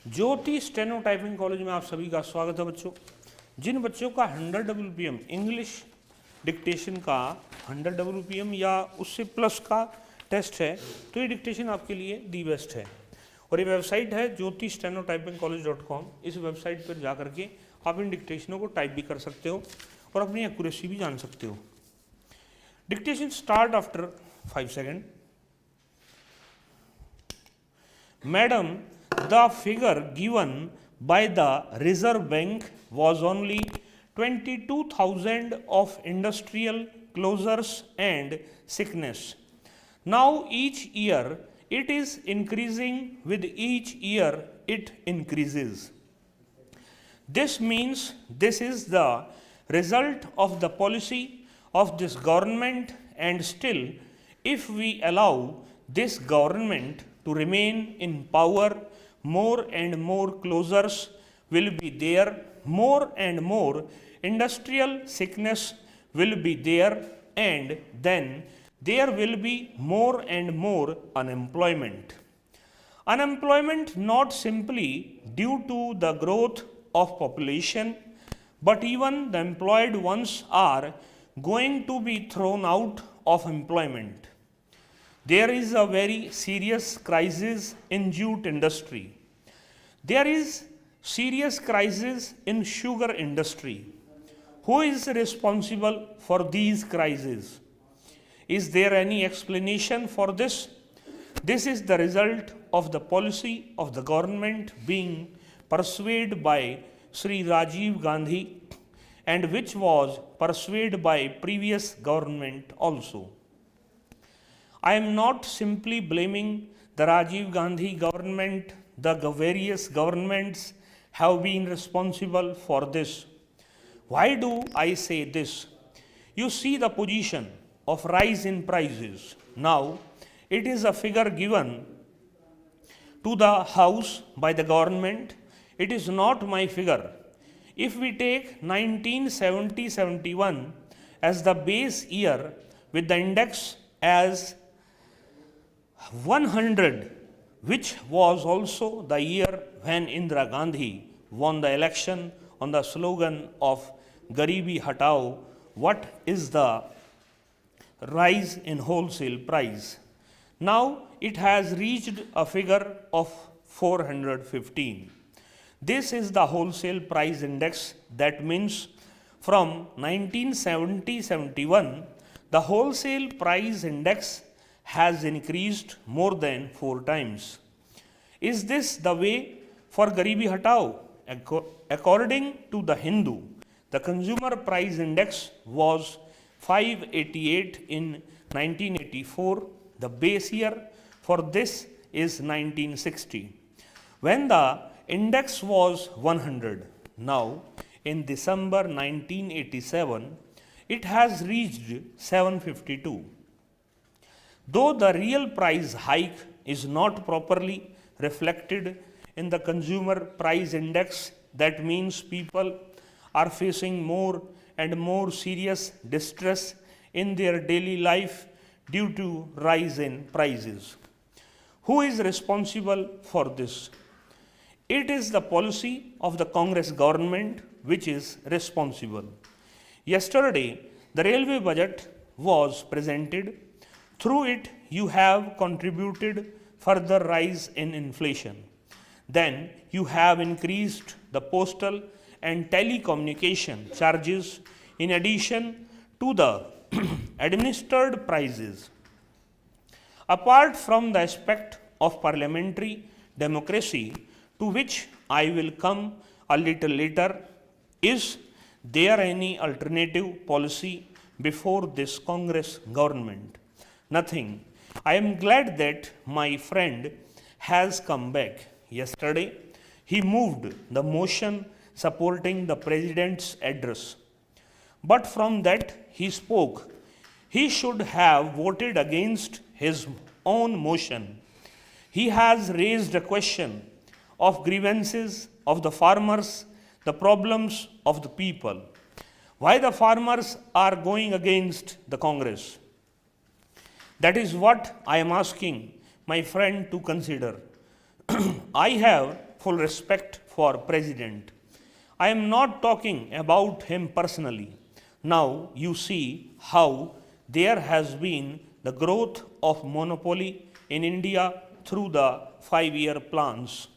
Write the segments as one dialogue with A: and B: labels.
A: ज्योति steno typing college में आप सभी का स्वागत है बच्चों। जिन बच्चों का 100 WPM इंग्लिश डिक्टेशन का 100 WPM या उससे प्लस का टेस्ट है तो ये डिक्टेशन आपके लिए दी बेस्ट है। और ये वेबसाइट है jyoti-steno-typing-college.com। इस वेबसाइट पर जा करके आप इन डिक्टेशनों को टाइप भी कर सकते हो और अपनी एक्यूरेसी भी जान सकते हो। Dictation start after 5 second. Madam, the figure given by the Reserve Bank was only 22,000 of industrial closures and sickness. Now each year it is increasing, with each year it increases. This means this is the result of the policy of this government, and still if we allow this government to remain in power, more and more closures will be there, more and more industrial sickness will be there, and then there will be more and more unemployment. Unemployment not simply due to the growth of population, but even the employed ones are going to be thrown out of employment. There is a very serious crisis in jute industry. There is serious crisis in sugar industry. Who is responsible for these crises? Is there any explanation for this? This is the result of the policy of the government being pursued by Sri Rajiv Gandhi, and which was pursued by previous government also. I am not simply blaming the Rajiv Gandhi government. The various governments have been responsible for this. Why do I say this? You see the position of rise in prices. Now, it is a figure given to the house by the government. It is not my figure. If we take 1970-71 as the base year with the index as 100, which was also the year when Indira Gandhi won the election on the slogan of Garibi Hatao, what is the rise in wholesale price? Now it has reached a figure of 415. This is the wholesale price index. That means from 1970-71, the wholesale price index has increased more than 4 times. Is this the way for Garibi Hatao? According to the Hindu, the consumer price index was 588 in 1984. The base year for this is 1960, when the index was 100. Now, in December 1987, it has reached 752. Though the real price hike is not properly reflected in the consumer price index, that means people are facing more and more serious distress in their daily life due to rise in prices. Who is responsible for this? It is the policy of the Congress government which is responsible. Yesterday, the railway budget was presented. Through it, you have contributed further rise in inflation. Then you have increased the postal and telecommunication charges in addition to the administered prices. Apart from the aspect of parliamentary democracy, to which I will come a little later, is there any alternative policy before this Congress government? Nothing. I am glad that my friend has come back. Yesterday, he moved the motion supporting the President's address. But from that he spoke, he should have voted against his own motion. He has raised a question of grievances of the farmers, the problems of the people. Why the farmers are going against the Congress? That is what I am asking my friend to consider. I have full respect for President. I am not talking about him personally. Now you see how there has been the growth of monopoly in India through the 5-year plans.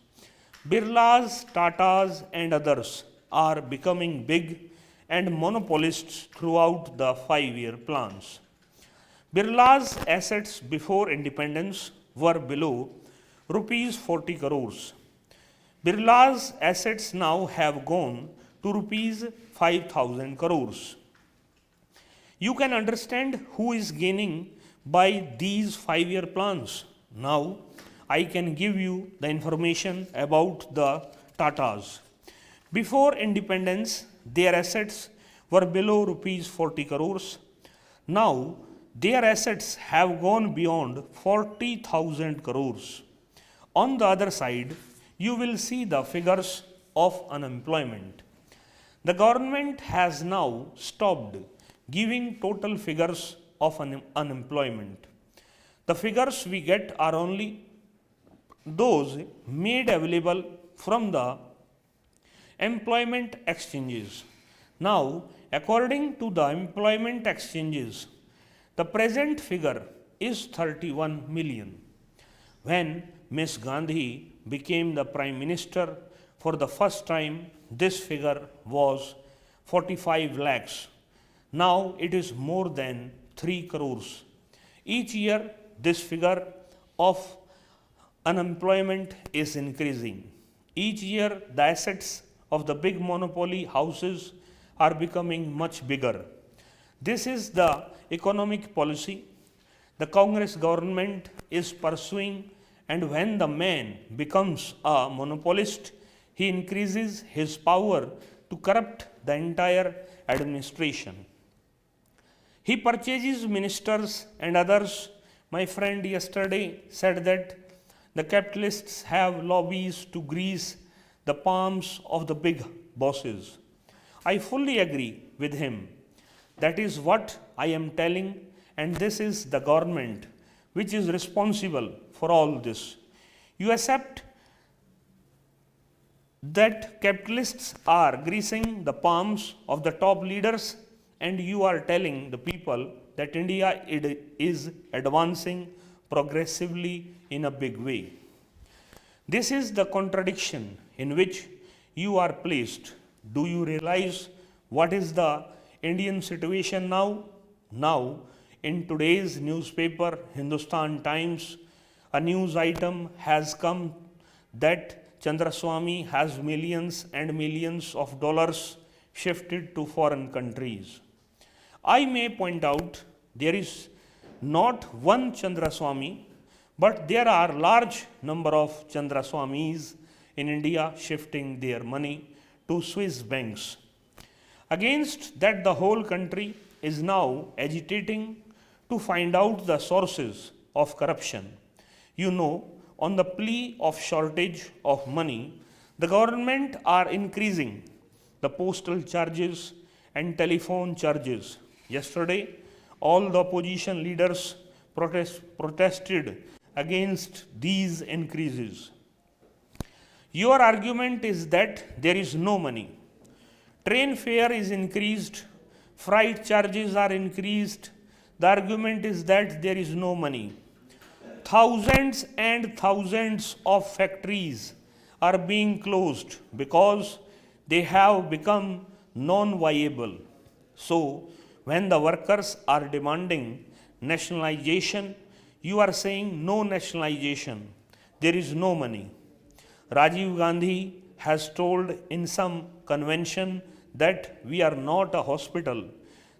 A: Birlas, Tatas, and others are becoming big and monopolists throughout the 5-year plans. Birla's assets before independence were below rupees 40 crores. Birla's assets now have gone to rupees 5,000 crores. You can understand who is gaining by these 5-year plans. Now, I can give you the information about the Tatas. Before independence, their assets were below rupees 40 crores. Now, their assets have gone beyond 40,000 crores. On the other side, you will see the figures of unemployment. The government has now stopped giving total figures of unemployment. The figures we get are only those made available from the employment exchanges. Now, according to the employment exchanges, the present figure is 31 million. When Ms. Gandhi became the Prime Minister for the first time, this figure was 45 lakhs. Now it is more than 3 crores. Each year, this figure of unemployment is increasing. Each year, the assets of the big monopoly houses are becoming much bigger. This is the economic policy the Congress government is pursuing, and when the man becomes a monopolist, he increases his power to corrupt the entire administration. He purchases ministers and others. My friend yesterday said that the capitalists have lobbies to grease the palms of the big bosses. I fully agree with him. That is what I am telling, and this is the government which is responsible for all this. You accept that capitalists are greasing the palms of the top leaders, and you are telling the people that India is advancing progressively in a big way. This is the contradiction in which you are placed. Do you realize what is the Indian situation now? Now, in today's newspaper, Hindustan Times, a news item has come that Chandraswamy has millions and millions of dollars shifted to foreign countries. I may point out there is not one Chandraswamy, but there are large number of Chandraswamis in India shifting their money to Swiss banks. Against that, the whole country is now agitating to find out the sources of corruption. You know, on the plea of shortage of money, the government are increasing the postal charges and telephone charges. Yesterday, all the opposition leaders protested against these increases. Your argument is that there is no money. Train fare is increased, freight charges are increased. The argument is that there is no money. Thousands and thousands of factories are being closed because they have become non-viable. So, when the workers are demanding nationalization, you are saying no nationalization. There is no money. Rajiv Gandhi has told in some convention that we are not a hospital,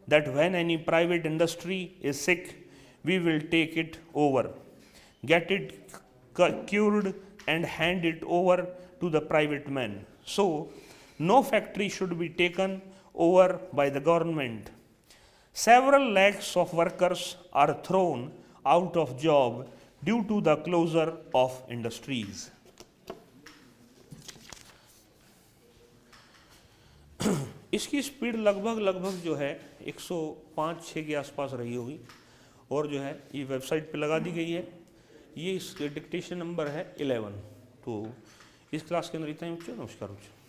A: that when any private industry is sick, we will take it over, get it cured and hand it over to the private man. So, no factory should be taken over by the government. Several lakhs of workers are thrown out of job due to the closure of industries. इसकी speed लगभग जो है 105-6 के आसपास रही होगी, और जो है ये वेबसाइट पे लगा दी गई है. ये इसके डिक्टेशन नंबर है 11. तो इस क्लास के अंदर इतना ही बच्चों, नमस्कार बच्चों।